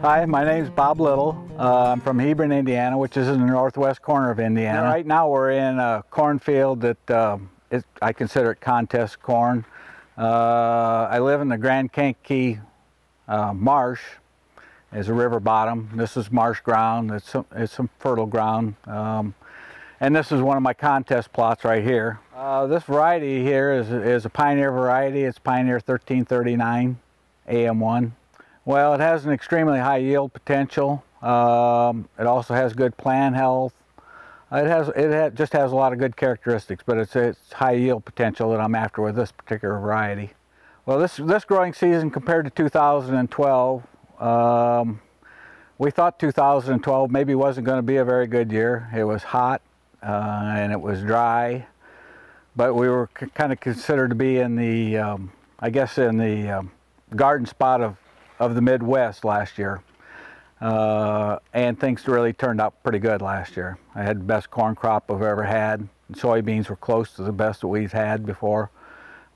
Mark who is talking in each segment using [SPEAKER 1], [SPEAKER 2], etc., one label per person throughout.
[SPEAKER 1] Hi, my name is Bob Little. I'm from Hebron, Indiana, which is in the northwest corner of Indiana. Right now we're in a cornfield that I consider it contest corn. I live in the Grand Kankakee marsh. It's a river bottom. This is marsh ground. It's some fertile ground. And this is one of my contest plots right here. This variety here is a Pioneer variety. It's Pioneer 1339 AM1. Well, it has an extremely high yield potential. It also has good plant health. It just has a lot of good characteristics, but it's high yield potential that I'm after with this particular variety. Well, this growing season compared to 2012, we thought 2012 maybe wasn't going to be a very good year. It was hot and it was dry, but we were kind of considered to be in the, I guess, in the garden spot of the Midwest last year, and things really turned out pretty good last year. I had the best corn crop I've ever had. Soybeans were close to the best that we've had before,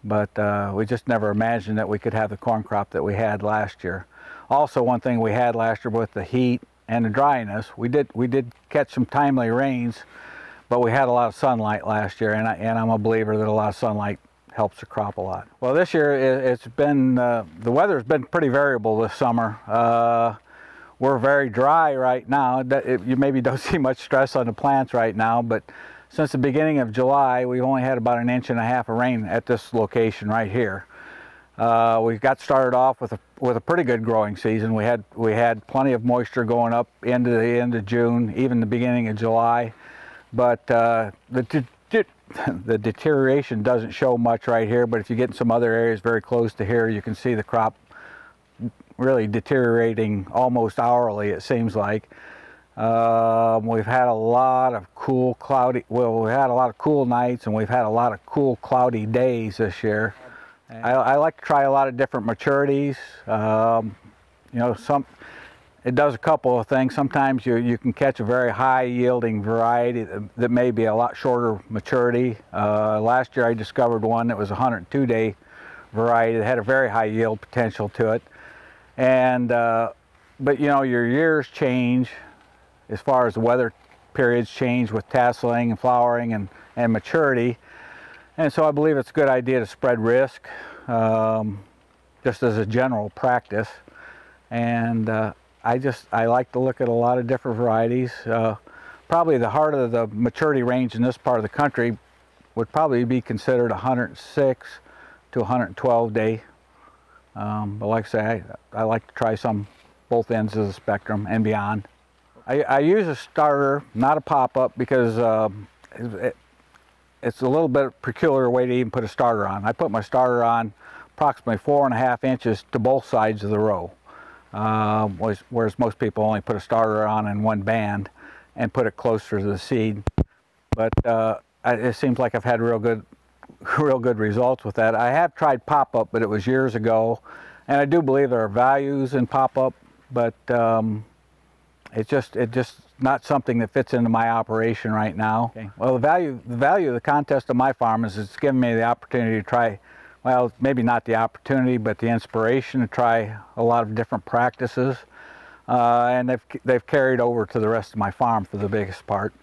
[SPEAKER 1] but we just never imagined that we could have the corn crop that we had last year. Also, one thing we had last year with the heat and the dryness, we did catch some timely rains, but we had a lot of sunlight last year, and I'm a believer that a lot of sunlight helps the crop a lot. Well, this year it's been, the weather's been pretty variable this summer. We're very dry right now. You maybe don't see much stress on the plants right now, but since the beginning of July, we've only had about 1.5 inches of rain at this location right here. We got started off with a pretty good growing season. We had plenty of moisture going up into the end of June, even the beginning of July, but the deterioration doesn't show much right here, but if you get in some other areas very close to here, you can see the crop really deteriorating almost hourly, it seems like. We've had a lot of cool, cloudy, well, we had a lot of cool nights, and we've had a lot of cool, cloudy days this year. I like to try a lot of different maturities. You know, it does a couple of things. Sometimes you can catch a very high yielding variety that may be a lot shorter maturity. Last year I discovered one that was a 102-day variety that had a very high yield potential to it. And but you know, your years change as far as the weather periods change with tasseling and flowering and maturity. And so I believe it's a good idea to spread risk, just as a general practice. And I like to look at a lot of different varieties. Probably the heart of the maturity range in this part of the country would probably be considered 106 to 112 day. But like I say, I like to try both ends of the spectrum and beyond. I use a starter, not a pop-up, because it's a little bit peculiar way to even put a starter on. I put my starter on approximately 4.5 inches to both sides of the row. Whereas most people only put a starter on in one band and put it closer to the seed. But it seems like I've had real good results with that. I have tried pop-up, but it was years ago, and I do believe there are values in pop-up, but it's just not something that fits into my operation right now. Okay. Well, the value of the contest of my farm is it's given me the opportunity to try, well, maybe not the opportunity, but the inspiration to try a lot of different practices, and they've carried over to the rest of my farm for the biggest part.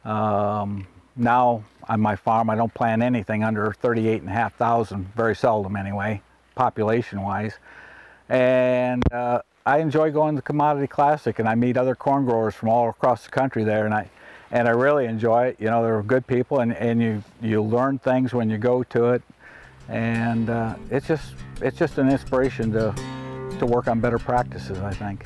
[SPEAKER 1] Now on my farm, I don't plant anything under 38,500, very seldom anyway, population-wise, and I enjoy going to the Commodity Classic, and I meet other corn growers from all across the country there, and I really enjoy it. You know, they're good people, and you learn things when you go to it. And it's just an inspiration to work on better practices, I think.